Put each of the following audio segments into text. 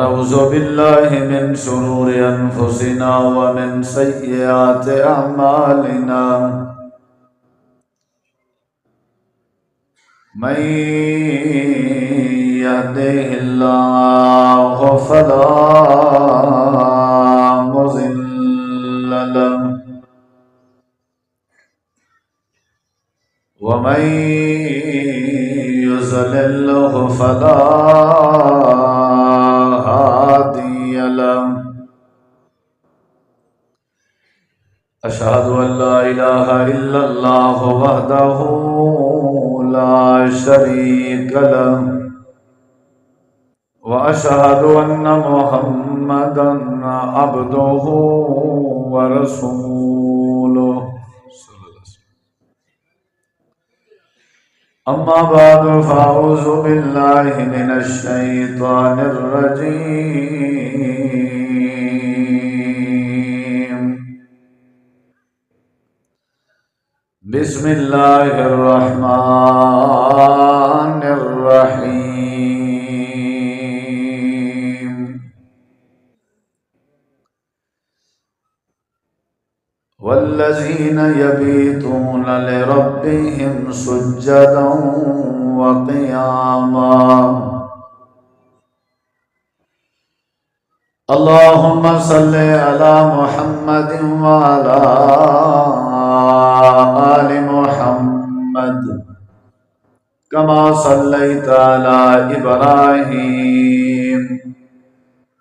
أعوذ بالله من شرور أنفسنا ومن سيئات أعمالنا من يهده الله فلا مضل له ومن يضلل فلا هادي له أشهد أن لا إله إلا الله وحده لا شريك له وأشهد أن محمدا عبده ورسوله أما بعد فأعوذ بالله من الشيطان الرجيم بسم الله الرحمن الرحيم والذين يبيتون لربهم سجدا وقياما اللهم صل على محمد وعلى آل محمد كما صليت على إبراهيم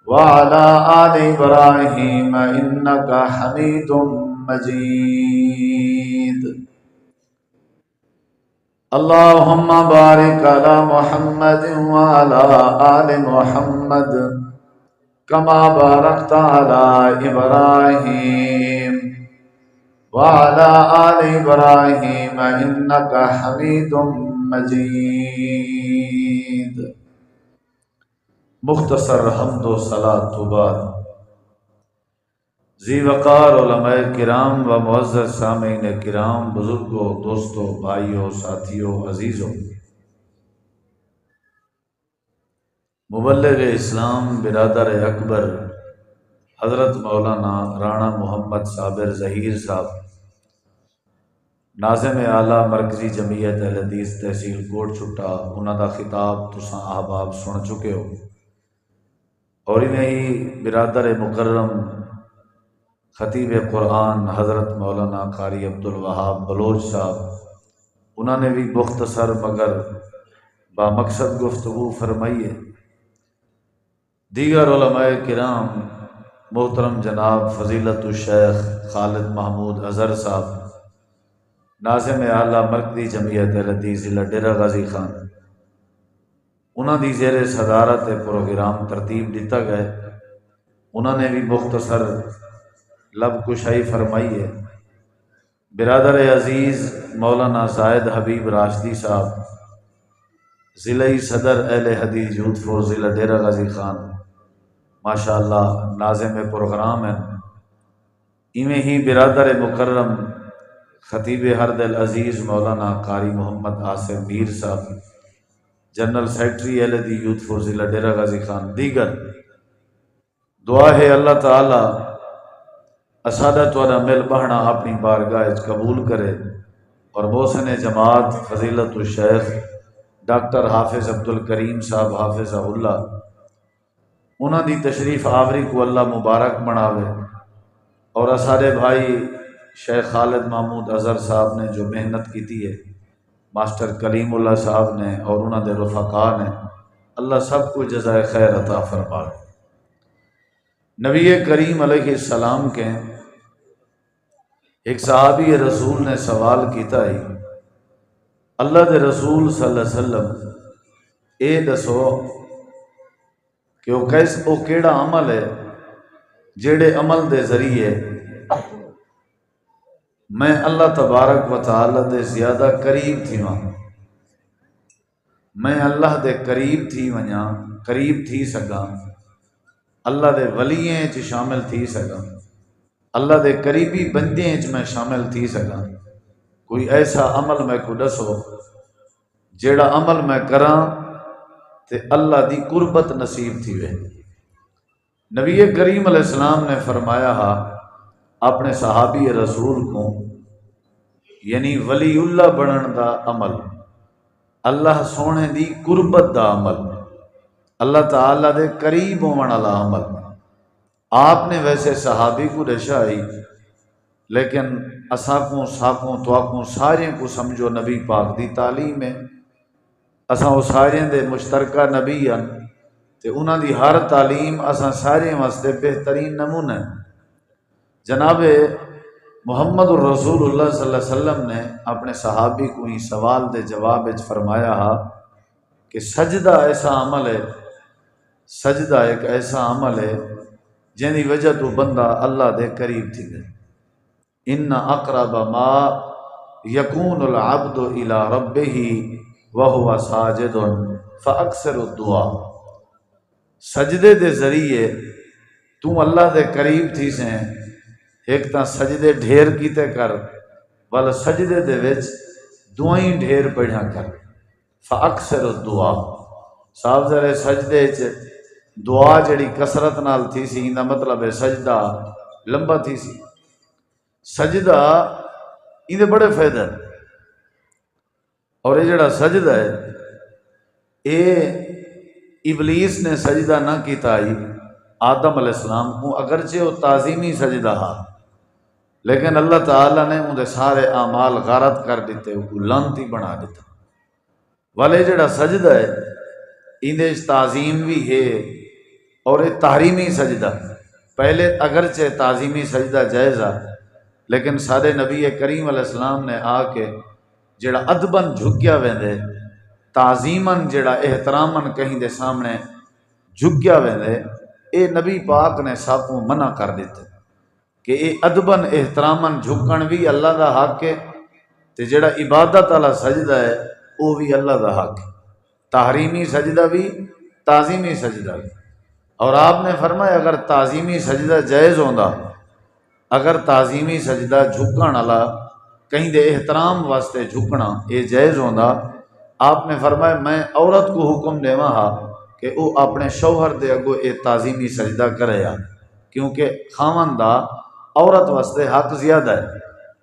وعلى آل إبراهيم إنك حميد مجيد اللهم بارك على محمد وعلى آل محمد كما باركت على إبراهيم وعلى آل إبراهيم إنك حميد مجيد مختصر حمد و صلاۃ تو بعد ذی وقار علماء کرام و معزز سامعین کرام، بزرگوں، دوستوں، بھائیوں، ساتھیوں، عزیزوں، مبلغ اسلام برادر اکبر حضرت مولانا رانا محمد صابر ظہیر صاحب، ناظم اعلیٰ مرکزی جمعیت اہل حدیث تحصیل کوٹ چھٹا، انہاں دا خطاب تساں احباب سن چکے ہو، اور انہیں ہی برادر مکرم خطیب قرآن حضرت مولانا قاری عبدالوہاب بلوچ صاحب، انہوں نے بھی مختصر مگر بامقصد گفتگو فرمائی ہے۔ دیگر علماء کرام محترم جناب فضیلت الشیخ خالد محمود اظہر صاحب، ناظم اعلیٰ مرکزی جمعیت اہل حدیث ضلع ڈیرہ غازی خان، انہوں دی زیر صدارت پروگرام ترتیب دیتا گئے، انہوں نے بھی مختصر لب کشائی فرمائی ہے۔ برادر عزیز مولانا زائد حبیب راشدی صاحب، ضلعی صدر اہل حدیث یوتھ فور ضلع ڈیرہ غازی خان، ماشاءاللہ ناظم پروگرام ہیں۔ ایویں ہی برادر مکرم خطیب ہر دل عزیز مولانا قاری محمد آصف میر صاحب، جنرل سیکرٹری اہل حدیث یوتھ فور ضلع ڈیرہ غازی خان، دیگر دعا ہے اللہ تعالی اسادہ توڑا مل بہنا اپنی بارگاہ قبول کرے، اور محسن جماعت فضیلت الشیخ ڈاکٹر حافظ عبدالکریم صاحب حافظہ اللہ، انہاں دی تشریف آوری کو اللہ مبارک بناوے، اور اسارے بھائی شیخ خالد محمود اظہر صاحب نے جو محنت کی ہے، ماسٹر کلیم اللہ صاحب نے اور انہاں دے رفقا نے، اللہ سب کو جزائے خیر عطا فرمائے۔ نبی کریم علیہ السلام کے ایک صحابی رسول نے سوال کیتا ہے، اللہ دے رسول صلی اللہ علیہ وسلم اے دسو کہ وہ کیڑا عمل ہے جیڑے عمل دے ذریعے میں اللہ تبارک و تعالی دے زیادہ قریب تھی وہاں، میں اللہ دے قریب تھی ونیا، قریب تھی سکاں، اللہ دے ولییں چ شامل تھی سکاں، اللہ دے قریبی بندیاں چ میں شامل تھی سکاں۔ کوئی ایسا عمل میں کو دسو جیڑا عمل میں کراں تے اللہ دی قربت نصیب تھی وے۔ نبی کریم علیہ السلام نے فرمایا ہا اپنے صحابی رسول کو، یعنی ولی اللہ بنن دا عمل، اللہ سونے دی قربت دا عمل، اللہ تعالی دے قریب ہون والا عمل۔ آپ نے ویسے صحابی کو دشائی، لیکن اساکوں ساکوں تواکوں سارے کو سمجھو نبی پاک دی تعلیم ہے۔ اساں وہ سارے دے مشترکہ نبی ہیں تے انہاں دی ہر تعلیم اساں سارے واسطے بہترین نمونہ ہے۔ جناب محمد الرسول اللہ صلی اللہ علیہ وسلم نے اپنے صحابی کو ہی سوال دے جواب وچ فرمایا ہا کہ سجدہ ایسا عمل ہے، سجدہ ایک ایسا عمل ہے جن دی وجہ تو بندہ اللہ دے قریب تھی گئے۔ ان اقرب ما یکون العبد الی ربہ وہو ساجد فاکثر الدعاء۔ سجدے دے ذریعے تو اللہ دے قریب تھی سیں، ایک تا سجدے ڈھیر کیتے کر، والا سجدے دے وچ دعائیں ڈھیر پڑھا کر۔ فاکثر الدعاء، صاحب ذرے سجدے چ دعا جڑی کثرت نال تھی سی، اندا مطلب ہے سجدہ لمبا تھی سی۔ سجدہ اندے بڑے فائدہ ہے، اور یہ جڑا سجدہ ہے اے ابلیس نے سجدہ نہ کیتا ہی آدم علیہ السلام کو، اگرچہ وہ تعظیمی سجدہ ہا، لیکن اللہ تعالیٰ نے ان دے سارے اعمال غارت کر دیتے، وہ لانتی بنا دیتا۔ والے جڑا سجدہ ہے اندے تعظیم بھی ہے، اور یہ تحریمی سجدہ، پہلے اگرچہ تعظیمی سجدہ جائزہ، لیکن سارے نبی کریم علیہ السلام نے آ کے جڑا ادبن جھکیا ویندے، تعظیمن جڑا احترامن کہیں دے سامنے جھکیا ویندے، اے نبی پاک نے سب کو منع کر دیتے کہ اے ادبن احترامن جھکن بھی اللہ دا حق ہے، تے جڑا عبادت والا سجدہ ہے وہ بھی اللہ دا حق ہے، تحریمی سجدہ بھی تعظیمی سجدہ بھی۔ اور آپ نے فرمایا اگر تعظیمی سجدہ جائز ہوندا، اگر تعظیمی سجدہ جھکن والا کہیں دے احترام واسطے جھکنا یہ جائز ہوندا، آپ نے فرمایا میں عورت کو حکم دیواں ہا کہ وہ اپنے شوہر دے اگو یہ تعظیمی سجدہ کرے یا، کیونکہ خاوند دا عورت واسطے حق زیادہ ہے،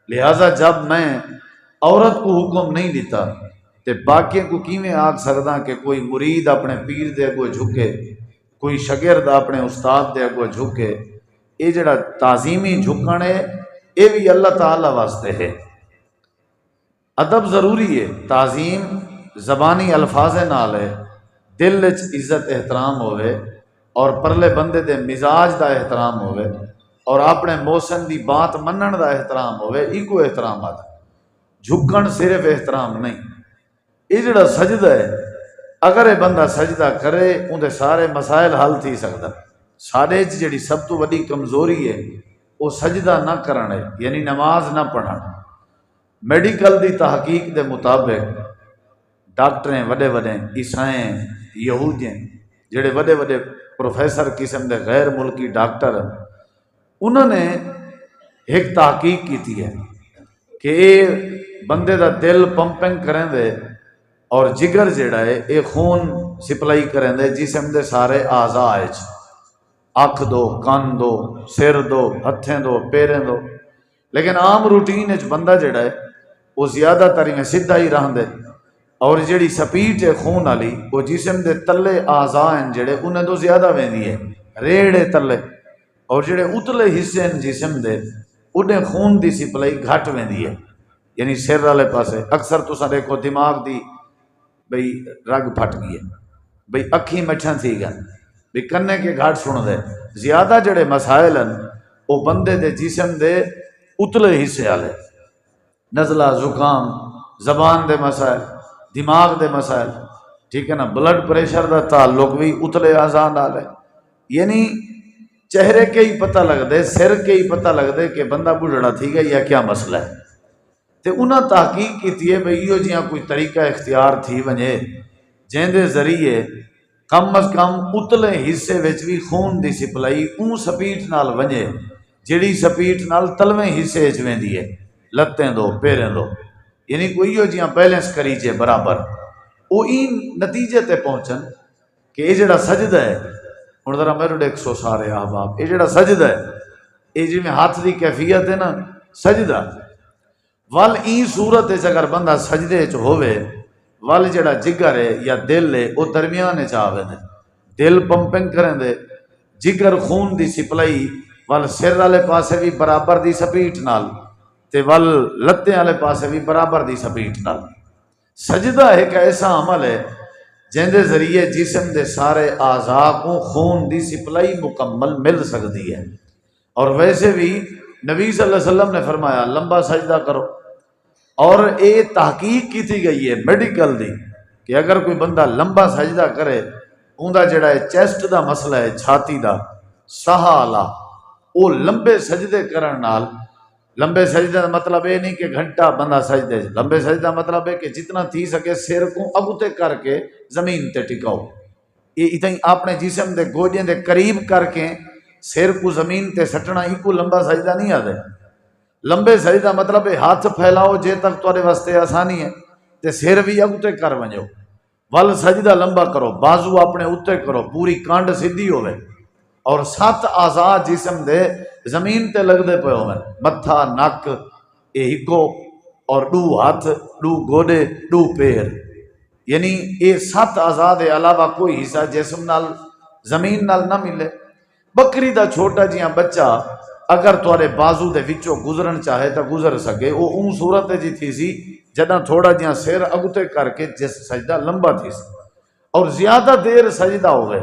لہٰذا جب میں عورت کو حکم نہیں دیتا تے باقی کو کیویں آکھ سکدا کہ کوئی مرید اپنے پیر دے اگو جھکے، کوئی شاگرد اپنے استاد دے اگو جھکے۔ یہ جڑا تعظیمی جھکن ہے یہ بھی اللہ تعالی واسطے ہے۔ ادب ضروری ہے، تعظیم زبانی الفاظ نال ہے، دل وچ عزت احترام ہوئے، اور پرلے بندے دے مزاج دا احترام ہوئے، اور اپنے موسم دی بات منن دا احترام ہوئے، ایکو احترام آتا۔ جھکن صرف احترام نہیں۔ یہ جڑا سجدہ ہے اگر یہ بندہ سجدہ کرے اندے سارے مسائل حل تھی سکتا۔ سارے جڑی سب تو بڑی کمزوری ہے وہ سجدہ نہ کرنا ہے، یعنی نماز نہ پڑھنا۔ میڈیکل دی تحقیق دے مطابق ڈاکٹریں وڈے وڈے عیسائیں یہودیں جڑے وڈے وڈے پروفیسر قسم دے غیر ملکی ڈاکٹر، انہوں نے ایک تحقیق کی ہے کہ یہ بندے دا دل پمپنگ کریں دے اور جگر جڑا ہے یہ خون سپلائی کریں دے جسم دے سارے اعضاء وچ، اکھ دو، کان دو، سر دو، ہتھیں دو، پیریں دو، لیکن عام روٹین وچ بندہ جڑا ہے وہ زیادہ تر میں سیدھا ہی رہندے، اور جڑی سپیٹ ہے خون والی وہ جسم دے تلے اعضاء ہیں جڑے انہیں تو زیادہ ویندی ہے، ریڑھ تلے، اور جڑے اتلے حصے ہیں جسم دے انہیں خون دی سپلائی گھٹ ویندی ہے، یعنی سر والے پاسے۔ اکثر تساں دیکھو دماغ دی بھئی رگ پھٹ گئی ہے، بھئی اکھی مٹھاں تھی گئے، بھئی کنے کے گھٹ سن دے، زیادہ جڑے مسائل ہیں وہ بندے دے جسم دے اتلے حصے والے، نزلہ، زکام، زبان دے مسائل، دماغ دے مسائل، ٹھیک ہے نا، بلڈ پریشر دا تعلق بھی اتلے اعضاء نال ہے۔ یعنی چہرے کے ہی پتہ لگ دے، سر کے ہی پتہ لگ دے کہ بندہ بڑھڑا تھی گا یا کیا مسئلہ ہے۔ تے انہاں تحقیق کی ہے بھئی یہ جیاں کوئی طریقہ اختیار تھی ونجے جن دے ذریعے کم از کم اتلے حصے وچ بھی خون دی سپلائی اون سپیٹ نال ونجے جڑی سپیٹ نال تلویں حصے وچ ویندی ہے، لتیں دو، پیریں دو، یعنی کوئی ہو جیاں بیلنس کری جے برابر، وہ این نتیجے تے پہنچن کہ یہ جڑا سجدہ ہے ہوں ذرا میرے دیکھو سارے احباب، یہ جڑا سجدہ ہے یہ جی میں ہاتھ کی کیفیت ہے نا سجدہ، ول این صورت اگر بندہ سجدے ہوئے ول جڑا جگر ہے یا دل ہے وہ درمیان چاہے دے، دل پمپنگ کریں دے، جگر خون دی سپلائی ول سر والے پاسے بھی برابر دی سپیٹ نال تے ول لتے والے پاسے بھی برابر دی سپیٹ نال۔ سجدہ ایک ایسا عمل ہے جن دے ذریعے جسم دے سارے اعضاء کو خون دی سپلائی مکمل مل سکتی ہے۔ اور ویسے بھی نبی صلی اللہ علیہ وسلم نے فرمایا لمبا سجدہ کرو، اور یہ تحقیق کی تھی گئی ہے میڈیکل دی کہ اگر کوئی بندہ لمبا سجدہ کرے اوندا جڑا ہے چیسٹ دا مسئلہ ہے، چھاتی دا ساہ آلا، وہ لمبے سجدے کرن نال، لمبے سجدے دا مطلب یہ نہیں کہ گھنٹہ بندہ سجدے، لمبے سجدے دا مطلب ہے کہ جتنا تھی سکے سر کو اگتے کر کے زمین تے ٹکاؤ، یہ اتنی اپنے جسم دے گوجے دے قریب کر کے سر کو زمین تے سٹنا ہی کو لمبا سجدہ نہیں آدھے۔ لمبے سجدہ مطلب ہے ہاتھ پھیلاؤ جے تک تھوڑے واسطے آسانی ہے تے سر بھی اگتے کر ونجو، ول سجدہ لمبا کرو، بازو اپنے اتے کرو، پوری کانڈ سیدھی ہوئے، اور 7 اعضاء جسم دے زمین تے لگ دے پے ہوئے، متھا، نک، ہکو، اور 2 ہاتھ، 2 گوڈے، 2 پیر، یعنی یہ 7 اعضاء دے علاوہ کوئی حصہ جسم نال زمین نال نہ ملے۔ بکری دا چھوٹا جیاں بچہ اگر تھوڑے بازو دے وچوں گزرن چاہے تو گزر سکے، وہ اون صورت جی تھی سی جدہ تھوڑا جیاں سیر اگتے کر کے جس سجدہ لمبا تھی سی، اور زیادہ دیر سجدہ ہوئے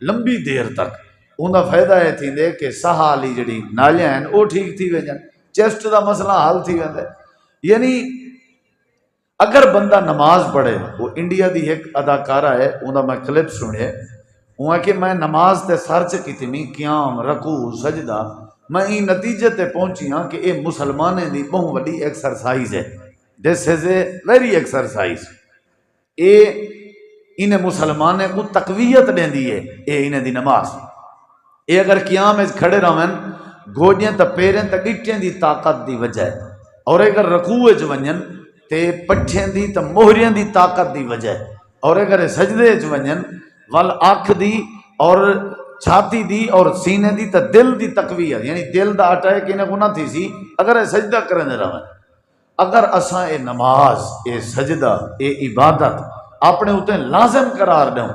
لمبی دیر تک ان کا فائدہ یہ تھی دے کہ ساہ والی جڑی نالیاں ہیں وہ ٹھیک تھی وجن، چیسٹ دا مسئلہ حل تھی وجن۔ یعنی اگر بندہ نماز پڑھے، وہ انڈیا دی ایک اداکارہ ہے انہوں میں کلپ سنے، وہ کہ میں نماز تے سرچ کی تھی قیام، رکوع، سجدہ، میں یہ نتیجے تے پہنچی ہاں کہ یہ مسلمانے دی بہت بڑی ایکسرسائز ہے، دس از اے ویری ایکسرسائز، یہ انہیں مسلمانے کو تقویت دیں دی ہے، یہ انہیں دی نماز، یہ اگر قیام کھڑے رہن گوجیں تا پیریں تا گٹیں دی طاقت دی وجہ ہے، اور اگر رکوع ونجن تے پٹھیں دی تا موہریاں دی طاقت دی وجہ ہے، اور اگر سجدے ونجن ول آنکھ دی اور چھاتی دی اور سینے دی تا دل دی تقویت، یعنی دل دا اٹائے کہ انہیں کو نہ تھی سی اگر سجدہ کرنے رہن۔ اگر اساں اے نماز، اے سجدہ، اے عبادت اپنے اتنے لازم قرار دوں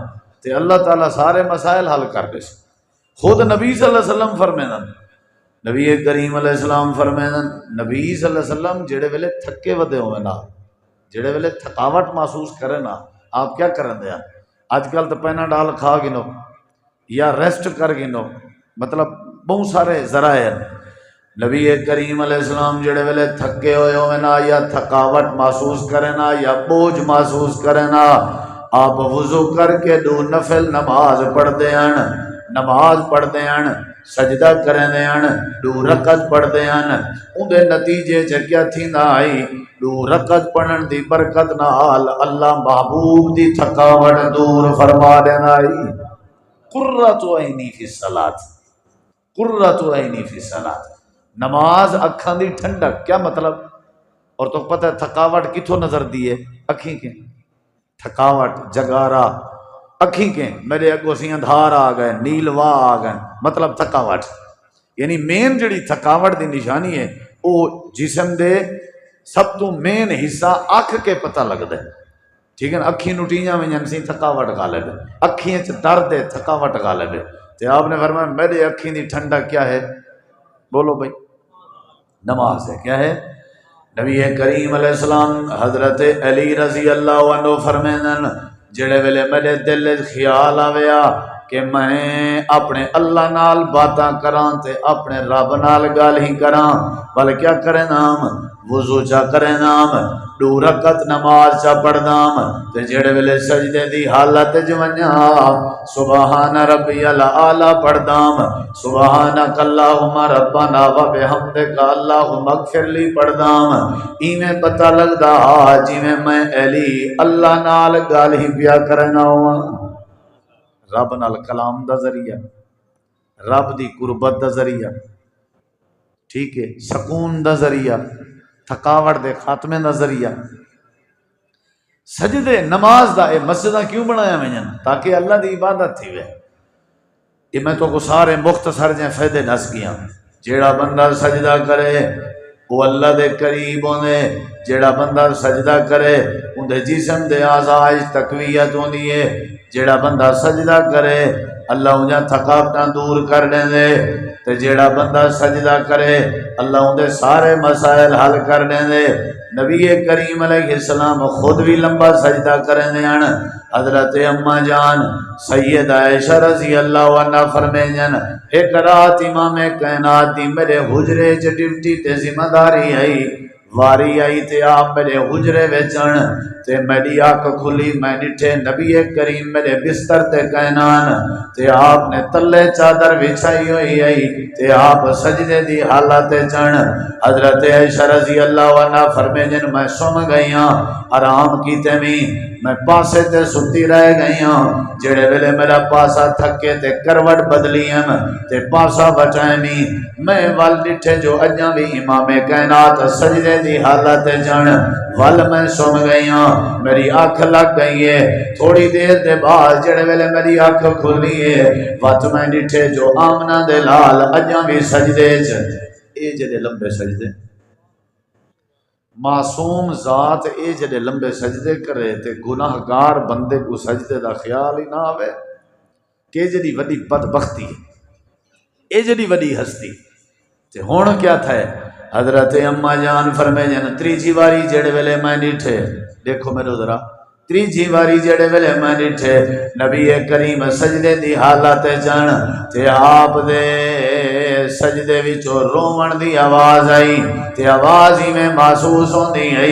تے اللہ تعالیٰ سارے مسائل حل کر دے۔ خود نبی صلی اللہ علیہ وسلم فرمیدن، نبی کریم علیہ السلام فرمیدن، نبی صلی اللہ علیہ وسلم جڑے ویلے تھکے ودے ہوئے نا، جڑے ویلے تھکاوٹ محسوس کرے نا، آپ کیا کرن دیا؟ آج کل تو پینا ڈال کھا گنو یا ریسٹ کر گنو، مطلب بہت سارے ذرائع ہیں۔ نبی کریم علیہ السلام جڑے ویلے تھکے ہوئے نا یا تھکاوٹ محسوس کرے نا یا بوجھ محسوس کرے نا، آپ وضو کر کے 2 نفل نماز پڑھتے ہیں، نماز پڑھتے ہیں، سجدہ کرتے ہیں، 2 رکعت پڑھتے ہیں، ان دے نتیجے کیا تھی نہ آئی، 2 رکعت پڑھن دی برکت نال اللہ محبوب دی تھکاوٹ دور فرما دینا آئی۔ قرۃ عینی فی الصلاۃ، قرۃ عینی فی الصلاۃ، نماز اکھاں دی ٹھنڈک، کیا مطلب؟ اور تو پتہ ہے تھکاوٹ کتھوں نظر دیے؟ اکھیں کے تھکاوٹ، جگارا، اکھیں کے میرے اگوں سی اندھار آ گئے، نیلوا آ گئے، مطلب تھکاوٹ، یعنی مین جڑی تھکاوٹ دی نشانی ہے وہ جسم دے سب تو مین حصہ اکھ کے پتہ لگتا ہے، ٹھیک ہے نا؟ اکھی نٹیاں میں سی تھکاوٹ غالب ہے، اکھیں چ درد ہے، تھکاوٹ غالب ہے، تو آپ نے فرمایا میرے اکھیں دی ٹھنڈک کیا ہے؟ بولو بھائی، نماز ہے۔ کیا ہے؟ نبی کریم علیہ السلام حضرت علی رضی اللہ عنہ فرمائن، جڑے ویلے میرے دل خیال آویا کہ میں اپنے اللہ نال باتاں کراں تے اپنے رب نال گل ہی کراں، بل کیا کرے نام وضو چا کرے نام، 2 رکعت نماز چا پڑھ نام، تے جڑے ویلے سجدے دی حالت جونیا سبحان ربی الاعلی پڑھ نام، سبحانک اللہم ربنا و بحمدک اللہم اغفر لی پڑھ نام۔ ایویں پتہ لگدا جویں میں علی اللہ نال گل ہی پیا کرنا ہوا، رب نال کلام دا ذریعہ، رب دی قربت دا ذریعہ، ٹھیک ہے، سکون دا ذریعہ، تھکاوٹ دے خاتمے دا ذریعہ۔ سجدے نماز دا اے مسجداں کیوں بنایا ویجن؟ تاکہ اللہ دی عبادت تھی وے۔ یہ میں تو کو سارے مختصر جائیں فائدے نس گیا. جیڑا بندہ سجدہ کرے وہ اللہ دے قریب ہونے. جیڑا بندہ سجدہ کرے اندے جسم دے اعضاء تقویت ہوندی ہے. جیڑا بندہ سجدہ کرے اللہ انجا تھکاوٹاں دور کر دیں دے. تے جیڑا بندہ سجدہ کرے اللہ اندے سارے مسائل حل کر دیں دے. نبی کریم علیہ السلام خود بھی لمبا سجدہ کریں دے. حضرت اما جان سید عائشہ رضی اللہ عنہ فرمائیں ایک رات امام کائنات دی میرے حجرے چ ڈیوٹی تے ذمہ داری آئی واری آئی تے آپ میرے حجرے وچن تے میری آنکھ کھلی میں ڈٹھے نبی کریم میرے بستر تے کائنان تے آپ نے تلے چادر بچھائی ہوئی آئی تے آپ سجدے دی حالت چن. حضرت عائشہ رضی اللہ عنہ فرمائیں میں سم گئی ہاں آرام کیتے میں پاسے تے ستی رہ گئی ہاں. جڑے ویلے میرا پاسا تھکے تے کروٹ بدلی تے پاسا بچائیں میں ول ڈٹھے جو اجاں بھی امام کائنات سجدے دی حالت جن ول میں سم گئی ہاں. میری آنکھ لگ گئی ہے. تھوڑی دیر دے بعد جڑے ویلے میری آنکھ کھلی ہے وقت میں ڈٹھے جو آمنہ دے لال اجاں بھی سجدے اے جڑے لمبے سجدے معصوم ذات اے جڑے لمبے سجدے کرے تے گناہگار بندے کو سجدے دا خیال ہی نہ آوے کہ جڑی وڈی بدبختی اے جڑی وڈی ہستی. تے ہن کیا تھا ہے حضرت اما جان فرمائیں تریجی واری جڑے ویلے میں ڈٹھے دیکھو میرے ذرا تریجی واری جڑے ویلے میں ڈٹھے نبی کریم سجدے دی حالت جان تے آپ دے سجدے وچوں روون دی آواز آئی تے آواز ہی میں محسوس ہوندی ہے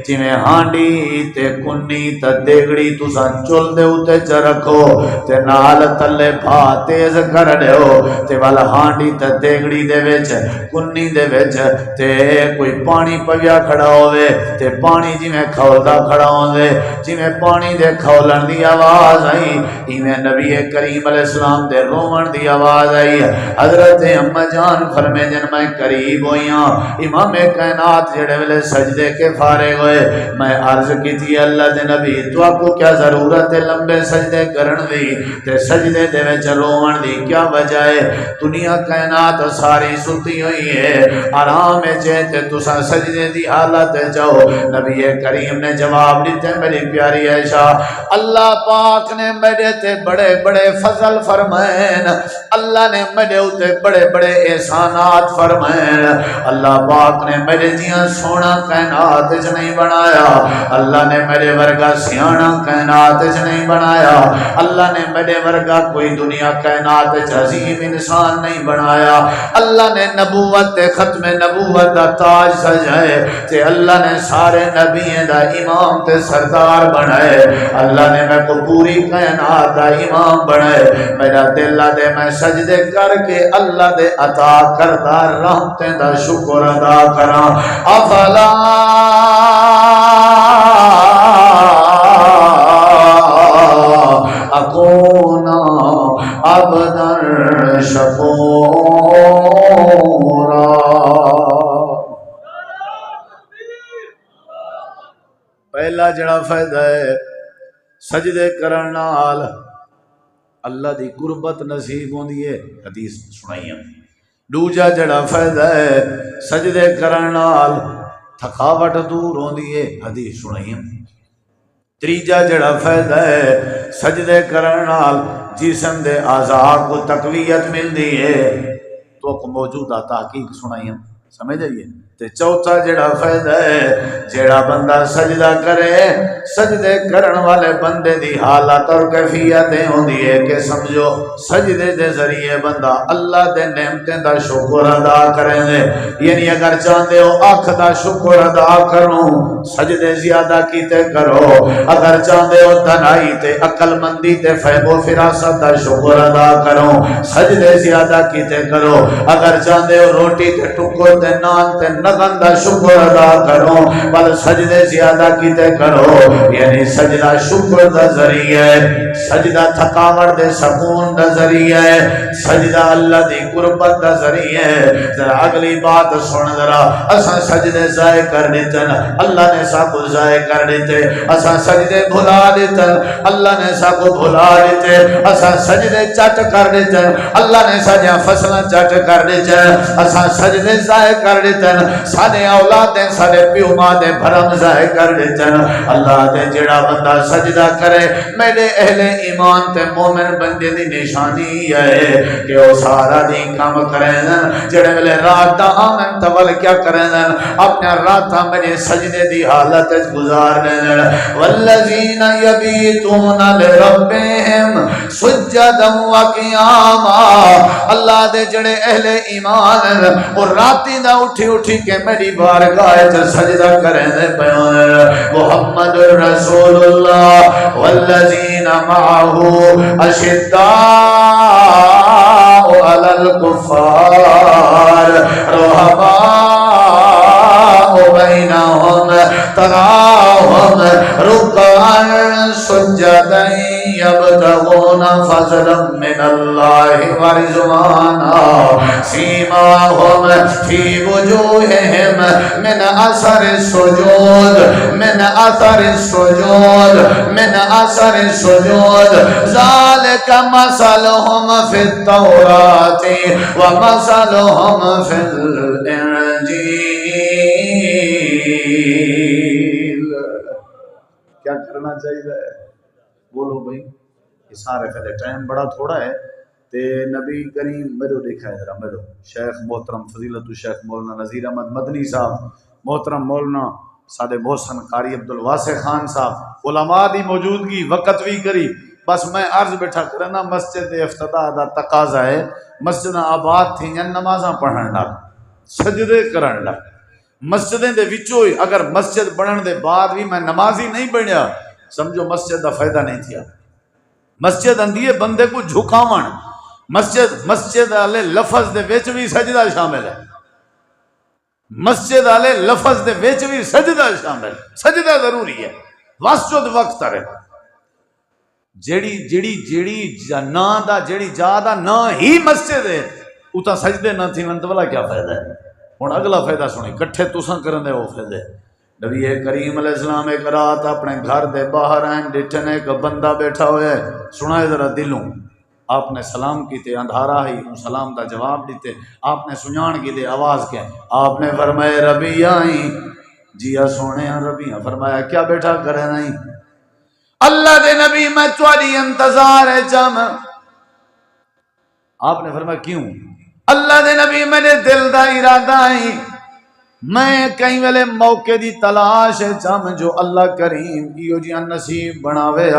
جویں ہانڈی تے کنی تے دیگڑی تساں چل دے اوتے چ رکھو تے نال تلے پھا تیز کر دیو تے ول ہانڈی تے دیگڑی دے وچ کنی دے وچ تے کوئی پانی پیا کھڑا ہوے تے پانی جویں کھولدا کھڑا ہوندے جویں پانی دے کھولن دی آواز آئی ایویں نبی کریم علیہ السلام دے روون دی آواز آئی. حضرت اما جان فرمائیں میں قریب ہوئی ہاں امام کائنات جڑے ویلے سجدے کے فارغ ہوئے میں عرض کی تھی اللہ دے نبی تو آپ کو کیا ضرورت ہے لمبے سجدے کرن دی تے سجدے دے وچ روون دی کیا وجہ ہے. دنیا کائنات ساری ستی ہوئی ہے آرام چے تے تساں سجدے دی حالت جاؤ. نبی کریم نے جواب دیتے میری پیاری عائشہ اللہ پاک نے میرے تے بڑے بڑے فضل فرمائیں اللہ نے میرے اوتے بڑے بڑے احسانات فرمائیں. اللہ پاک نے میرے جیاں سونا کائنات وچ نہیں بنایا. اللہ نے میرے ورگا سیاںا کائنات وچ نہیں بنایا. اللہ نے میرے ورگا کوئی دنیا کائنات وچ عظیم انسان نہیں بنایا. اللہ نے نبوت تے ختم نبوت دا تاج سجائے تے اللہ نے سارے نبیوں دا امام تے سردار بنائے. اللہ نے میں کو پوری کائنات دا امام بنائے. میرا دل دے میں سجدے کر کے اللہ دے عطا کردہ رحمتیں دا شکر ادا کراں. افلا اکونا عبدا شکورا. پہلا جڑا فائدہ ہے سجدے کرن نال اللہ دی قربت نصیب ہوندی ہے حدیث سنائی. دوجا جڑا فائدہ ہے سجدے کرن نال تھکاوٹ دور ہوندی ہے حدیث سنائی. تیجا جڑا فائدہ ہے سجدے کرن نال جسم دے اعضاء کو تقویت ملدی ہے تو موجودہ تحقیق سنائی سمجھ آئیے. تے چوتھا جڑا فائدہ ہے جڑا بندہ سجدہ کرے سجدے کرن والے بندے دی حالت اور کیفیت ہوندی ہے کہ سمجھو سجدے دے ذریعے بندہ اللہ دے نعمتیں دا شکر ادا کریں دے. یعنی اگر چاہتے ہو آنکھ دا شکر ادا کروں سجدے زیادہ کیتے کرو. اگر چاہتے ہو تنہائی تے عقل مندی تے فہم و فراست دا شکر ادا کروں سجدے زیادہ کیتے کرو. اگر چاہتے ہو روٹی تے ٹکر تے نان تے لگن دا شکر ادا کرو بل سجدے زیادہ کیتے کرو یعنی سجدہ شکر دا ذریعہ ہے سجدہ تھکاوٹ دے سکون دا ذریعہ ہے سجدہ اللہ دی قربت دا ذریعہ ہے ذرا اگلی بات سن ذرا اساں سجدے ضائع کر دیتے اللہ نے سا کو ضائع کر دیتے اساں سجدے بھلا دیتے اللہ نے سا کو بھلا دیتے اساں سجدے چٹ کر دیتے اللہ نے سجا فصلیں چٹ کر دیتے اساں سجدے ضائع کر دیتے سارے اولاد دے سارے پیو ماں دے بھرم ضائع کر دیتے اللہ دے جڑا بندہ سجدہ کرے میرے اہل ایمان تے مومن بندے دی نشانی ہے کہ وہ سارا دن کام کریں جڑے ویلے رات دا آمن تول کیا کریں اپنے راتاں میرے سجدے دی حالت گزار دیں والذین یبیتون لربہم سجدا وقیاما اللہ دے جڑے اہل ایمان اور راتی دا اٹھی اٹھی کے میری بارگاہ تے سجدہ کریں بیان محمد رسول اللہ والذین معه اشداء علی الکفار رحماء بینہم تراہم رکعا سجدا یبتغون فضلا من اللہ ورضوانا سیماہم فی وجوہہم من اثر السجود من اثر السجود من اثر السجود ذالک مثلہم فی التوراۃ ومثلہم فی الانجیل کیا کرنا چاہیے بولو بھئی یہ سارے پہلے ٹائم بڑا تھوڑا ہے تے نبی کریم میرے دیکھا ہے ذرا میرے شیخ محترم فضیلت الشیخ مولانا نذیر احمد مدنی صاحب محترم مولانا سادے محسن قاری عبدالواسع خان صاحب علماء دی موجودگی وقت بھی کری بس میں عرض بیٹھا کرنا مسجد افتتاح دا تقاضا ہے مسجد آباد تھی نمازاں پڑھن دا سجدے کرن دا مسجدیں دے وچوں اگر مسجد بنن دے بعد بھی میں نمازی نہیں بنیا سمجھو مسجد دا فائدہ نہیں تھیا مسجد اندیے بندے کو جھکاون مسجد والے لفظ دے وچ بھی سجدہ شامل ہے مسجد والے لفظ دے وچ بھی سجدہ شامل سجدہ ضروری ہے واسجد وقت رہے جیڑی نا دا جیڑی جا دا نا ہی مسجد ہے اتا سجدے نہ تھی منت والا کیا فائدہ ہے ہن اگلا فائدہ سنی کٹھے تساں کرن دے او فائدہ نبی کریم علیہ السلام ایک رات اپنے گھر دے باہر آئیں ڈٹھن ایک بندہ بیٹھا ہوئے سنائے ذرا دلوں آپ نے سلام کیتے اندھارا ہی سلام دا جواب دیتے آپ نے سنجان کی دے آواز کیا آپ نے فرمایا ربی آئیں جیا سونے ہیں ربی فرمایا کیا بیٹھا کرے نہیں اللہ دے نبی میں تواڈی انتظار ہے جم آپ نے فرمایا کیوں اللہ دے نبی میرے دل دا ارادہ ہے میں کئی ویلے موقع دی تلاش چم جو اللہ کریم کیو جی نصیب بناوے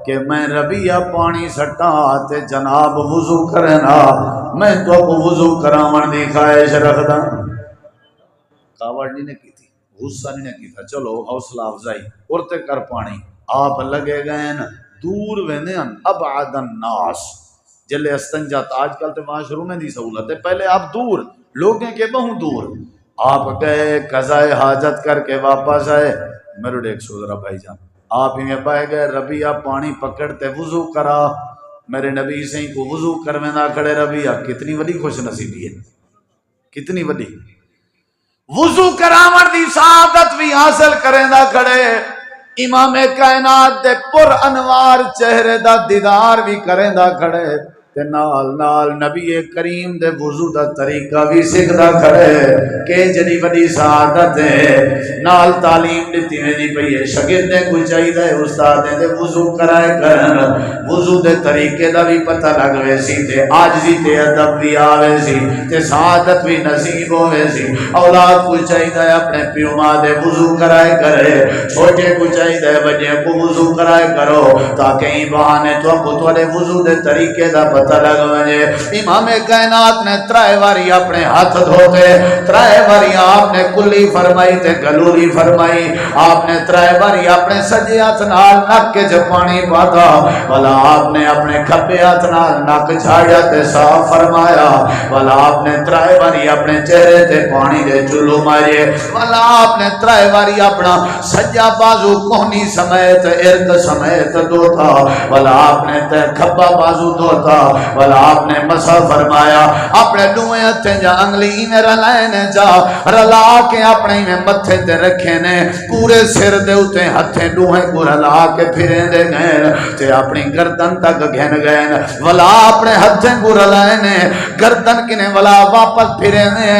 کہ میں ربیہ پانی سٹا تے جناب وضو کرنا میں تو کو وضو کراون دی خواہش رکھدا کاوڑ نہیں کی تھی غصہ نہیں کی تھا چلو حوصلہ افزائی اورتے کر پانی آپ لگے گئے دور ویندے ابعد الناس جلے استنجات آج کل تے معاشروں میں دی سہولت ہے پہلے آپ دور لوگیں کے بہوں دور آپ گئے قضائے حاجت کر کے واپس آئے میرے ڈیک سو ذرا بھائی جان آپ ہی پائے گئے ربیہ پانی پکڑتے وضو کرا میرے نبی سے کو وضو کروینا کھڑے ربیہ کتنی بڑی خوش نصیبی ہے کتنی بڑی وضو کراون دی سعادت بھی حاصل کریندا کھڑے امام کائنات دے پر انوار چہرے دا دیدار بھی کریندا کھڑے تے نال نال نبی کریم دے وضو دا طریقہ بھی سکھدا کھڑے کہ جڑی بڑی سعادت ہے نال تعلیم دتی ویندی پئی ہے شاگردیں کو چاہیے استاد دے وضو کرائے کرن وضو دے طریقے دا بھی پتہ لگ وے سی تے عاجزی تے ادب بھی آوے سی تے سعادت بھی نصیب ہوے سی اولاد کو چاہیے اپنے پیو ماں دے وضو کرائے کرے چھوٹے کو چاہیے بڑے کو وضو کرائے کرو تاکہ ہی بہانے تو کو تواڈے وضو دے طریقے دا پتہ لگ وجے امام کائنات نے ترائے واری اپنے ہاتھ دھوتے ترائے واری آپ نے کلی فرمائی تے گلولی فرمائی آپ نے ترائے واری اپنے سجے ہاتھ نال نک کے جو پانی پاتا والا آپ نے اپنے کھبے ہاتھ نال نک جھاڑیا تے صاف فرمایا والا آپ نے ترائے واری اپنے چہرے تے پانی دے چلو مارے والا آپ نے ترائے واری اپنا سجا بازو کونی سمیت ارد سمیت دھوتا والا آپ نے تے کھبا بازو دھوتا والا آپ نے مسا فرمایا اپنے دوئے ہتھیں جا انگلی میں رلائنے جا رلا کے اپنے میں متھے تے رکھے نے پورے سر دے اتے ہتھیں دوئے کو رلا کے پھریں دے گئے تے اپنی گردن تک گھن گئے والا اپنے ہتھیں کو رلائنے گردن کنے والا واپس پھریں دے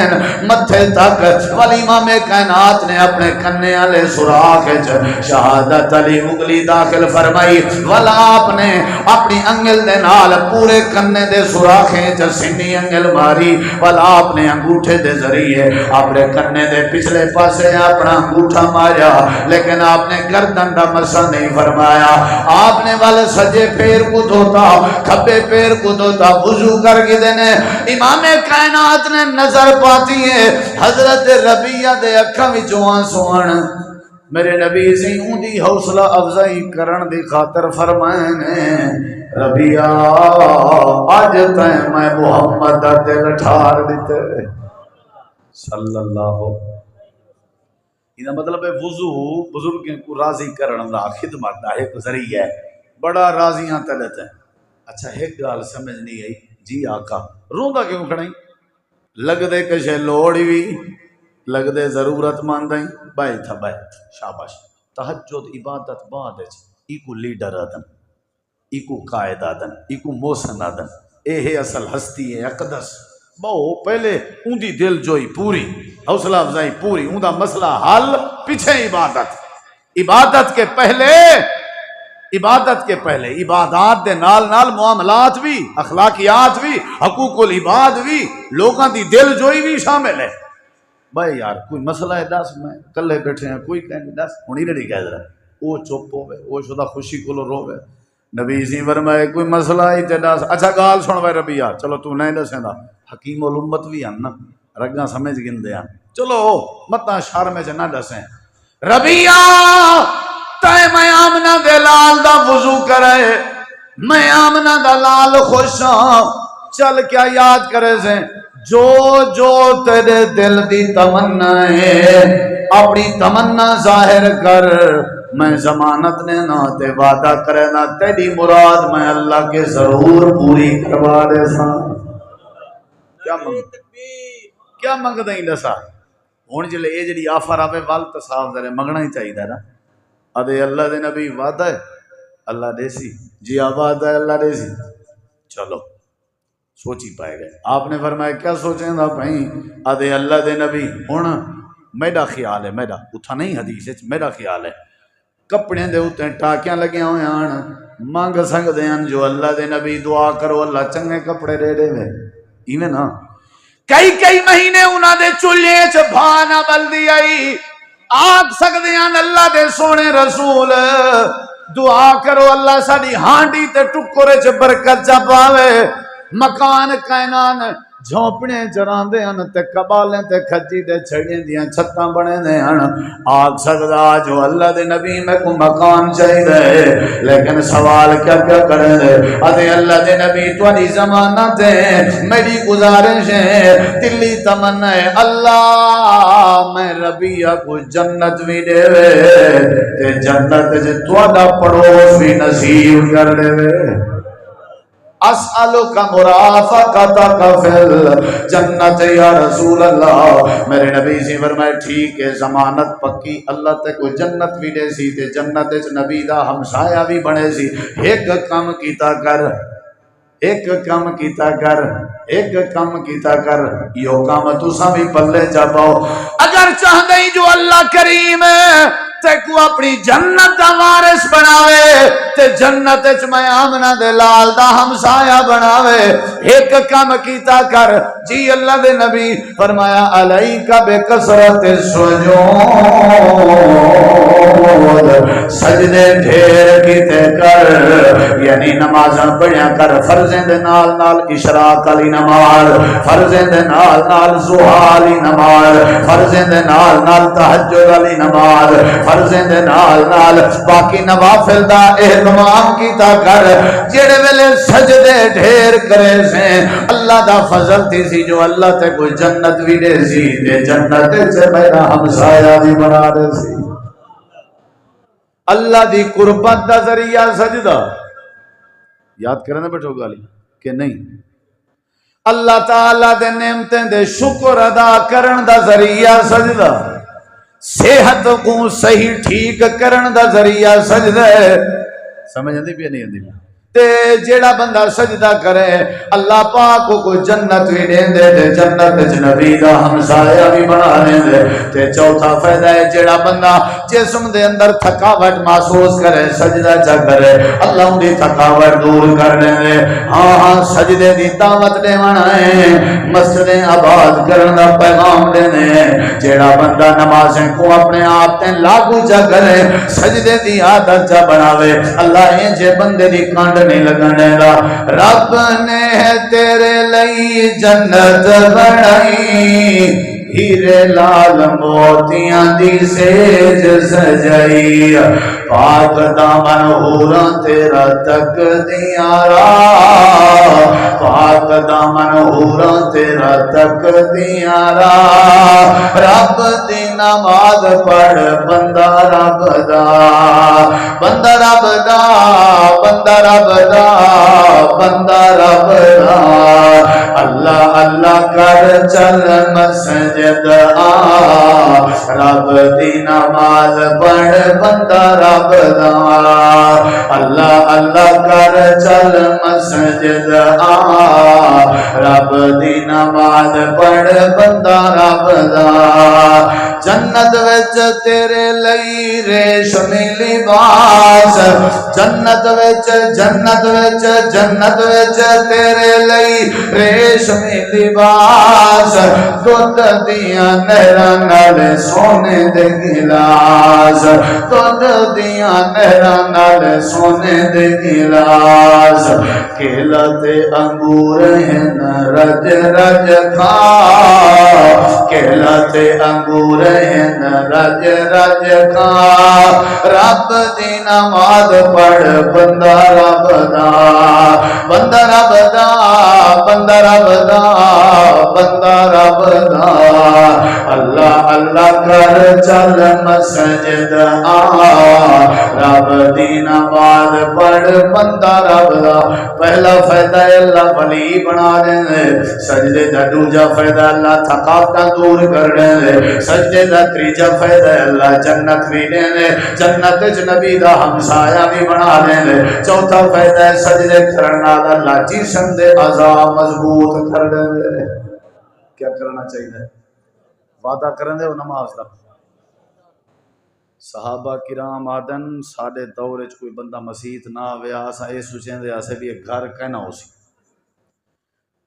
متھے تک والی امام کائنات نے اپنے کنے والے سوراخ شہادت علی انگلی داخل فرمائی والا آپ نے اپنی انگل دے نال پورے کنے دے سوراخیں چ سنی انگل ماری والا آپ نے انگوٹھے دے ذریعے اپنے کنے دے پچھلے پاسے اپنا انگوٹھا ماریا لیکن آپ نے گردن دا مسا نہیں فرمایا آپ نے والے سجے پیر کو دھوتا کھبے پیر کو دھوتا وضو کر کے دینے امام کائنات نے نظر پاتی ہے حضرت ربیہ دے اکھاں وچوں آنسو آن میرے نبی سے اونی حوصلہ افزائی کرن دی خاطر فرمائے نے ربیہ آج تائیں میں محمد دا دل ٹھار دیتے صلی اللہ یہ مطلب ہے وضو بزرگوں کو راضی کرن دا خدمت دا ایک ذریعہ ہے بڑا راضیاں تلت ہے اچھا ایک گال سمجھ نہیں آئی جی آقا روندا کیوں کھڑائی لگ دے کشے لوڑی بھی لگ دے ضرورت ماندائیں بائی تھا بائی شاباش تہجد عبادت بعد ایکو لیڈر آدن ایکو قائد آدن ایکو موسن آدن اے ہے اصل ہستی ہے اقدس بہو پہلے اندی دل جوئی پوری حوصلہ افزائی پوری اندہ مسئلہ حل پیچھے عبادت کے پہلے عبادات دے نال نال معاملات بھی اخلاقیات بھی حقوق العباد بھی لوگاں دی دل جوئی بھی شامل ہے بھائی یار کوئی مسئلہ ہے دس میں کلے بیٹھے ہیں کوئی کہیں دس ہونی نہیں کہہ رہا وہ چپ ہوئے وہ شدہ خوشی کو لو روے نبی اسی فرمائے کوئی مسئلہ ہی تے دس اچھا گال سن بھائی ربی یار چلو تو نہیں دسیں دا حکیم الامت بھی ہیں نا رگاں سمجھ گندے ہیں چلو متنا شر میں نہ دسیں ربیہ تے میں آمنہ دے لال دا وضو کرے میں آمنہ دا لال خوش ہاں چل کیا یاد کرے سے جو تیرے دل دی تمنا ہے اپنی تمنا ظاہر کر میں ضمانت نے نہ تے وعدہ کرے نہ تیری مراد میں اللہ کے ضرور پوری کروا دے سا کیا منگ دیں دسا ہون جلے اے جڑی آفر آوے وال تصاف دے منگنا ہی چاہیے دا نا ادھے اللہ دے نبی وعدہ ہے اللہ دے سی جی وعدہ ہے اللہ دے سی چلو سوچی پائے گئے آپ نے فرمایا کیا سوچیں دا بھائی ادھے اللہ دے نبی ہون میرا خیال ہے میرا اتھا نہیں حدیث ہے میرا خیال ہے کپڑے دے ہوتے ہیں ٹاکیاں لگے ہوئے ہیں مانگ سکتے ہیں جو اللہ دے نبی دعا کرو اللہ چنگے کپڑے دے دے میں ایویں نا کئی مہینے انہاں دے چولہے چ بھانا بلدی آئی آگ سکتے ہیں اللہ دے سونے رسول دعا کرو اللہ ساڑی ہانڈی تے ٹکرے چ برکت چا پاوے مکان کائنان جھونپڑے چراندے ہیں تے قبالیں تے کھجی دے چھڑیں دیاں چھتاں بنے دے ہیں آگ سکدا جو اللہ دے نبی میں کو مکان چاہیے دے لیکن سوال کیا کریں دے ادھے اللہ دے نبی تواڈی ضمانت ہے میری گزارش ہے دلی تمنا ہے اللہ میں ربیہ کو جنت بھی دے وے تے جنت جے تواڈا پڑوس بھی نصیب کر دے وے اسألک مرافقتک فی الجنت یا رسول اللہ میرے نبی سے فرمائے ٹھیک ہے ضمانت پکی اللہ تے کو جنت بھی دے سی تے جنت وچ نبی دا ہمسایہ بھی بنے سی ایک کام کیتا کر یو کام تساں بھی پلے چا پاؤ اگر چاہدے جو اللہ کریم تے کو اپنی جنت دا وارث بناوے تے جنت وچ میں آمنہ دے لال دا ہمسایہ بناوے ایک کام کیتا کر جی اللہ دے نبی فرمایا علیک بکثرت السجود سجدے ڈھیر کیتے کر یعنی نمازاں پڑھیا کر فرضیں دے نال نال اشراق علی نماز فرضیں دے نال نال ضحیٰ علی نماز فرضیں دے نال نال تہجد علی نماز فرضیں دے نال نال باقی نوافل دا اہتمام کیتا کر جڑے ویلے سجدے ڈھیر کرے سے اللہ دا فضل تھی سی جو اللہ تے کوئی جنت بھی دے سی تے جنت سے میرا ہمسایہ بھی بنا دے سی اللہ دی قربت دا ذریعہ سجدہ یاد کرنے بیٹھو گالی کہ نہیں اللہ تعالیٰ دے نعمتیں دے شکر ادا کرن دا ذریعہ سجدہ صحت کو صحیح ٹھیک کرن دا ذریعہ سجدہ سمجھ آندی بھی نہیں آندی تے جیڑا بندہ سجدہ کرے اللہ پاک کو جنت بھی دین دے تے جنت وچ نبی دا ہمسایہ بھی بنا دین دے تے چوتھا فائدہ ہے جیڑا بندہ جسم دے اندر تھکاوٹ محسوس کرے سجدہ چا کرے اللہ ان دی تھکاوٹ دور کر دین دے ہاں سجدے دی دعوت دیونا ہے مسجد آباد کرن دا پیغام دینے جیڑا بندہ نمازیں کو اپنے آپ تے لاگو چا کرے سجدے دی عادت چا بناوے اللہ ان جے بندے دی کانڈ نہیں لگنے دا رب نے تیرے لئی جنت بنائی ہیرے لال موتیاں دی سیج سجائی پاک دامن حوراں تیرا تک دیاں راہ پاک دامن حوراں تیرا تک دیاں راہ رب دی نماز پڑھ بندہ رب دا بندہ رب دا بندہ رب دا بندہ رب دا اللہ اللہ کر چل مسجد آ رب دی نماز پڑھ بندہ رب دا اللہ اللہ کر چل مسجد آ رب دی نماز پڑھ بندہ رب دا جنت وچ تیرے لئی ریشمی لباس جنت وچ جنت وچ جنت وچ تیرے لئی ریشمی لباس دودھ دیاں نہراں نال سونے دے گلاس دودھ دیاں نہراں نال سونے دے گلاس کیلا تے انگور ہن رج رج کھا کیلا تے انگور ہن رج رج کھا رب دی نماز پڑھ بندہ رب دا بندہ رب دا بندہ رب دا بندہ رب دا اللہ اللہ کر چل مسجد آ رب دی نماز پڑھ بندہ رب دا پہلا فائدہ اللہ ولی بنا دے سجدے دا دوجا فائدہ اللہ تھکاوٹاں دور کر دے سجدے دا تیجا فائدہ اللہ جنت بھی دے جنت وچ نبی دا ہمسایہ بھی بنا دے چوتھا فائدہ ہے سجدے کرن نال اللہ جسم دے اعضاء مضبوط کر دے کیا کرنا چاہیے وعدہ کرن دے نماز دا صحابہ کرام آدن ساڑھے دور وچ کوئی بندہ مسیت نہ آویا اساں اے سوچیں دے اسے بھی ایک گھر کہنا ہو سی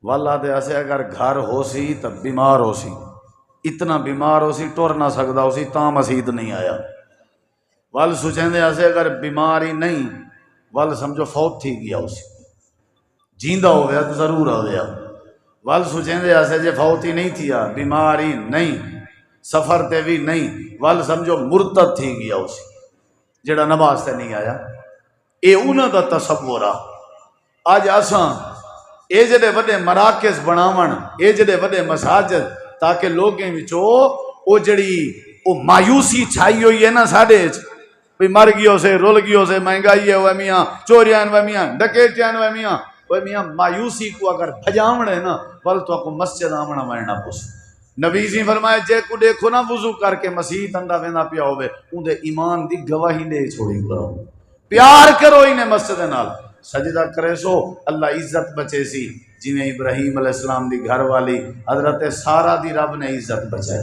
واللہ دے اسے اگر گھر ہو سی تو بیمار ہو سی اتنا بیمار ہو سی ٹور نہ سکدا ہو سی تاں مسیت نہیں آیا وال سوچیں دے اسے اگر بیماری نہیں وال سمجھو فوت تھی گیا ہو سی جیندہ ہو گیا تو ضرور ہو گیا وال سوچیں دے اسے جے فوت ہی نہیں تھیا بیماری نہیں سفر تے بھی نہیں وال سمجھو مرتد تھی گیا ہو سی جڑا نماز تے نہیں آیا اے انہاں دا تصور آ آج اساں اے جڑے وڈے مراکز بناون اے جڑے وڈے مساجد تاکہ لوگیں وچوں او جڑی او مایوسی چھائی ہوئی ہے نا ساڈے بھی مر گیو سے رول گیو سے مہنگائی ہے وہ میاں چوریاں وہ میاں ڈکیتیاں وہ میاں مایوسی کو اگر بھجاوڑ ہے نا ول تو کو مسجد آمنا ورنا پوس نبی جی فرمائے جے کو دیکھو نا وضو کر کے مسیت اندا ویندا پیا ہوے اون دے ایمان دی گواہی دے چھوڑی کرو پیار کرو انہیں مسجد نال سجدہ کرے سو اللہ عزت بچے سی جنہیں ابراہیم علیہ السلام دی گھر والی حضرت سارہ دی رب نے عزت بچائے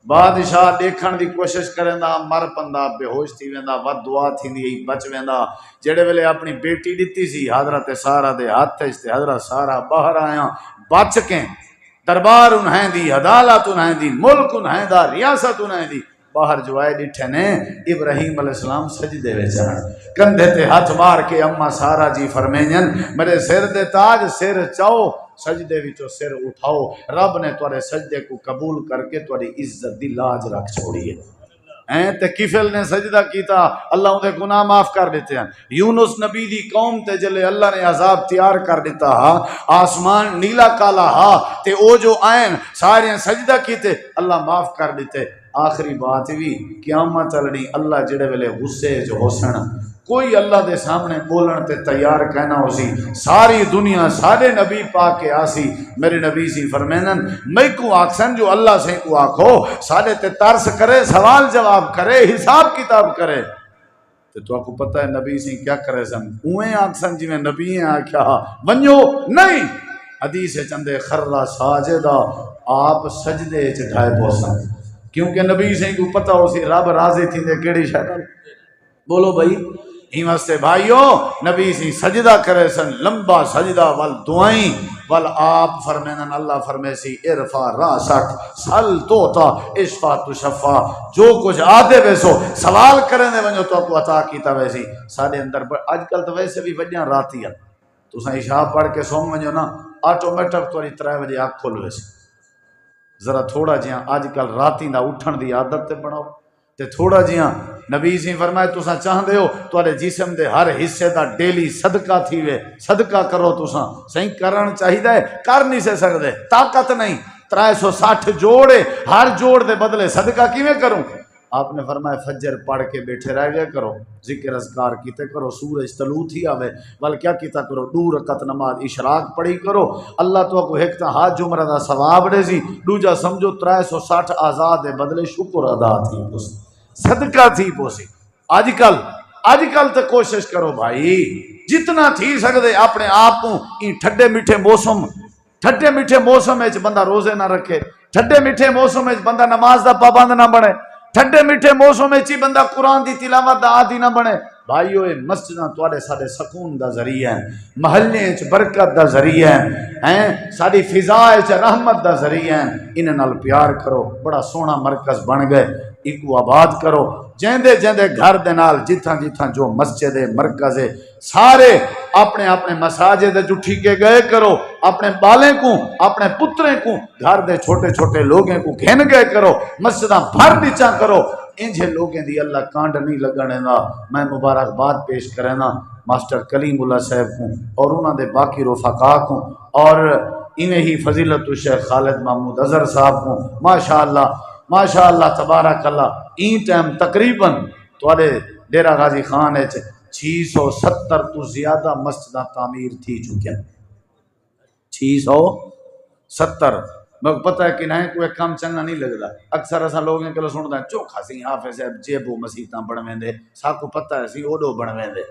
بادشاہ دیکھن دی کوشش کریندا مر پندا بے ہوش تھی ویندا ود دعا تھیندی بچ ویندا جڑے ویلے اپنی بیٹی دتی سی حضرت سارا دے ہاتھ وچ تے حضرت سارا باہر آیا بچ کے دربار انہیں دی عدالت انہیں دی ملک انہیں دا ریاست انہیں دی باہر جو آئے ڈٹھے نے ابراہیم علیہ السلام سجدے وچ کندھے تے ہاتھ مار کے اما سارا جی فرمائیں میرے سر دے تاج سر چاؤ سجدے وچوں سر اٹھاؤ رب نے تواڈے سجدے کو قبول کر کے تواڈی عزت دی لاج رکھ چھوڑی ہے تے کفل نے سجدہ کیتا اللہ ان دے گناہ معاف کر دیتے ہیں یونس نبی دی قوم تے جلے اللہ نے عذاب تیار کر دیتا ہا آسمان نیلا کالا ہا تے او جو آئین سارے سجدہ کیتے اللہ معاف کر دیتے آخری بات بھی قیامت چلنی اللہ جڑے ویلے غصے جو حسن کوئی اللہ دے سامنے بولن تے تیار کہنا ہو سی ساری دنیا سارے نبی پاک کے آسی میرے نبی سی فرمینن میں کو آکسن جو اللہ سے کو آکھو سارے تے ترس کرے سوال جواب کرے حساب کتاب کرے تو آپ کو پتہ ہے نبی سی کیا کرے سن اوہیں آکسن جی میں نبی ہیں آکھا ونیو نہیں حدیث چندے خرہ ساجدہ آپ سجدے چڑھائے پوسن کیونکہ نبی سے کو پتہ ہو سی رب راضی تھی دے کیڑی شاید بولو بھائی ہی واسطے بھائیوں نبی سی سجدہ کرے سن لمبا سجدہ وال دعائیں وال آپ فرمینن اللہ فرمے سی ارفع راسک سل توتا اشفا تشفا جو کچھ آدھے ویسو سوال کریں دے ونجو تو کو عطا کیتا ویسی سارے اندر آج کل تو ویسے بھی وجیاں راتی ہیں تو ساں عشاء پڑھ کے سوم ونجو نا آٹومیٹک توڑی 3 بجے آنکھ کھول ویسے ذرا تھوڑا جہاں آج کل راتی دا اٹھن دی عادت تے بناؤ تے تھوڑا جہاں نبی سی فرمائے تساں چاہندے ہو تواڈے جسم دے ہر حصے دا ڈیلی صدقہ تھی وے صدقہ کرو تساں صحیح کرن چاہیدا ہے کر نہیں سے سکدے طاقت نہیں 360 جوڑے ہر جوڑ دے بدلے صدقہ کیویں کروں آپ نے فرمایا فجر پڑھ کے بیٹھے رہ گیا کرو ذکر اذکار کیتے کرو سورج طلوع تھی آوے ول کیا کیتا کرو 2 رکعت نماز اشراق پڑھی کرو اللہ تو کو ایک تا ہاتھ جمرہ دا ثواب دے سی دوجا سمجھو 360 آزاد دے بدلے شکر ادا تھی پوسی صدقہ تھی پوسی آج کل تے کوشش کرو بھائی جتنا تھی سکدے اپنے آپ کو ٹھڈے میٹھے موسم وچ بندہ روزے نہ رکھے ٹھڈے میٹھے موسم وچ بندہ نماز دا پابند نہ بنے ٹھڈے میٹھے موسم وچ بندہ قرآن دی تلاوت دا عادی نہ بنے بھائیو اے مسجداں تواڈے ساڈے سکون دا ذریعہ ہیں محلے وچ برکت دا ذریعہ ہیں ساڈی فضا وچ رحمت دا ذریعہ ہیں انہاں نال پیار کرو بڑا سونا مرکز بن گئے ایکو آباد کرو جیندے گھر دے نال جتھاں جو مسجد ہے مرکز ہے سارے اپنے مساجد جٹھی کے گئے کرو اپنے بالیں کو اپنے پتریں کو گھر دے چھوٹے لوگیں کو گھن گئے کرو مسجداں بھر نیچا کرو انجھے لوگیں دی اللہ کانڈ نہیں لگنے دا میں مبارکباد پیش کریں نا ماسٹر کلیم اللہ صاحب کو اور انہاں دے باقی رفقا کو اور انہیں ہی فضیلت الشیخ خالد محمود اظہر صاحب کو ماشاءاللہ تبارک اللہ این ٹائم تقریباً توڑے ڈیرہ غازی خان ہے 670 تو زیادہ مسجدہ تعمیر تھی چکے 670 میں پتہ ہے کہ نہیں کوئی کام چنگا نہیں لگتا اکثر ایسا لوگوں کے لئے سنتا ہے چوکھا سی حافظ صاحب جیبو مسیحتاں بڑھویں دے ساکو پتہ ہے سی اوڈو بڑھویں دے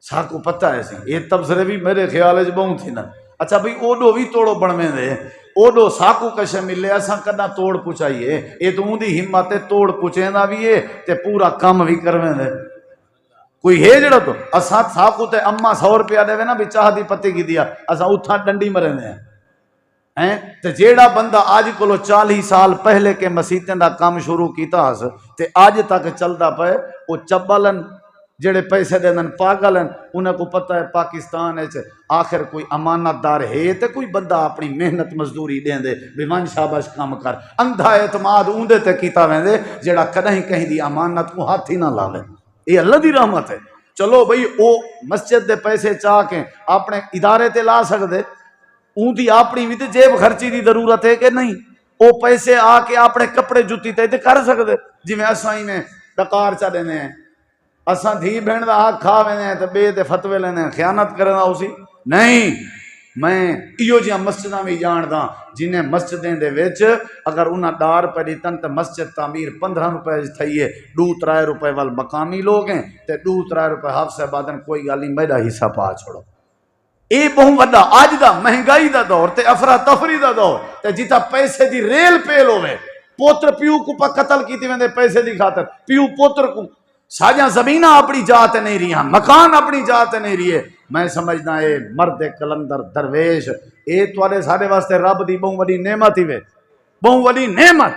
ساکو پتہ ہے سی یہ تبصرے بھی میرے خیال ہے بہوں تھی نا اچھا بھئی اوڈو بھی توڑو بڑھویں دے اوڈو ساکو کشے ملے ایسا کرنا توڑ پچھائیے یہ تو اندھی ہمت توڑ پچھیں دا بھی ہے تے پورا کام بھی کرویں دے کوئی ہے جڑا تو اساں ساکو تے اما 100 روپیہ دے نا بھی چاہ دی پتے کی دیا اساں اتھا ڈنڈی مرے دے ہیں تے جیڑا بندہ آج کلو 40 سال پہلے کے مسیتیں دا کام شروع کیتا ہس تے آج تک چلدا پے او چبلن جڑے پیسے دین پاگل ہیں انہیں کو پتہ ہے پاکستان ہے آخر کوئی امانت دار ہے تے کوئی بندہ اپنی محنت مزدوری دیں دے بیمان شاباش کام کر اندھا اعتماد اوندے تے کیتا ویندے جڑا کہیں دی امانت کو ہاتھ ہی نہ لاوے یہ اللہ دی رحمت ہے چلو بھئی او مسجد دے پیسے چاہ کے اپنے ادارے تے لا سکدے اون دی اپنی بھی تے جیب خرچی دی ضرورت ہے کہ نہیں او پیسے آ کے اپنے کپڑے جُتی تے کر سکدے جی میں اساں ہی میں ڈکار چا دینے ہیں اساں دھی بہن دا حق کھا وینے ہیں تے بے تے فتوے لینے ہیں خیانت کرنا اسی نہیں میں ایو جہاں مسجداں بھی جاندا جنہیں مسجدیں دے وچ اگر انہاں ڈار پہ دیتن تے مسجد تعمیر 15 روپے تھئیے 2-3 روپے وال مقامی لوگ ہیں تے 2-3 روپے حافظ آبادن کوئی گل نہیں میرا حصہ پا چھوڑو اے بہت وڈا اج دا مہنگائی دا دور تے افراتفری دا دور تے جتا پیسے دی ریل پیل ہوے پوتر پیو کو پا قتل کیتے ویندے پیسے دی خاطر، پیو پوتر کو، ساجاں زمینہ اپنی جات نہیں رہی ہیں، مکان اپنی جات نہیں رہی ہے۔ میں سمجھنا اے مرد کلندر درویش اے توارے سارے واسطے رب دی بہوں وڈی نعمت ہی وے، بہوں وڈی نعمت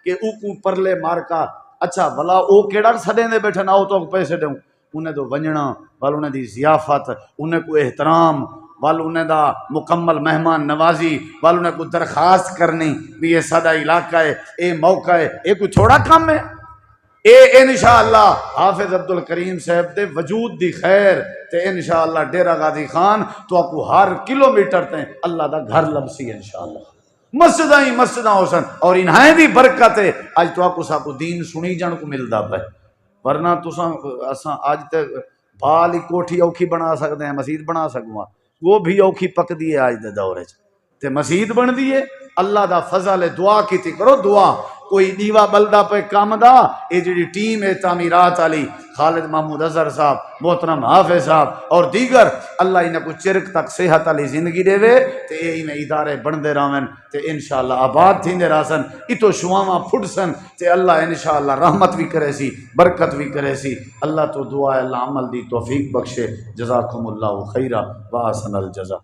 کہ او کو پرلے مار کا اچھا بھلا او کیڑا سدیں دے بیٹھے نہ او تو پیسے دوں، انہیں تو ونجنا وال انہیں دی ضیافت، انہیں کو احترام وال انہیں دا مکمل مہمان نوازی وال انہیں کو درخواست کرنی بھی یہ سادہ علاقہ ہے، اے موقع ہے، اے کوئی تھوڑا کام ہے۔ اے انشاءاللہ حافظ عبدالکریم صاحب دے وجود دی خیر تے انشاءاللہ ڈیرہ غازی خان تو آپ کو ہر کلومیٹر تے اللہ دا گھر لبسی انشاءاللہ، مسجدہ ہی مسجدہ حسن اور انہائیں دی برکت ہے۔ آج تو آپ کو سب دین سنی جان کو ملدا پہ، ورنہ تساں اساں آج تے بالی کوٹھی اوکھی بنا سکتے ہیں، مسجد بنا سکواں، وہ بھی اوکھی پک دی ہے آج دے دور وچ تے مسجد بن دی ہے۔ اللہ دا فضل ہے، دعا کیتی کرو دعا، کوئی دیوا بلدا پہ کام دا، اے جڑی ٹیم ہے تعمیرات علی خالد محمود اظہر صاحب، محترم حافظ صاحب اور دیگر، اللہ انہیں کو چرک تک صحت علی زندگی دے وے تے انہیں ادارے بندے راون تے انشاءاللہ آباد تھیندے راسن، اتو شواما پھٹسن تے اللہ انشاءاللہ رحمت بھی کرے سی، برکت بھی کرے سی۔ اللہ تو دعا ہے اللہ عمل دی توفیق بخشے۔ جزاکم اللہ خیرہ و احسن الجزا۔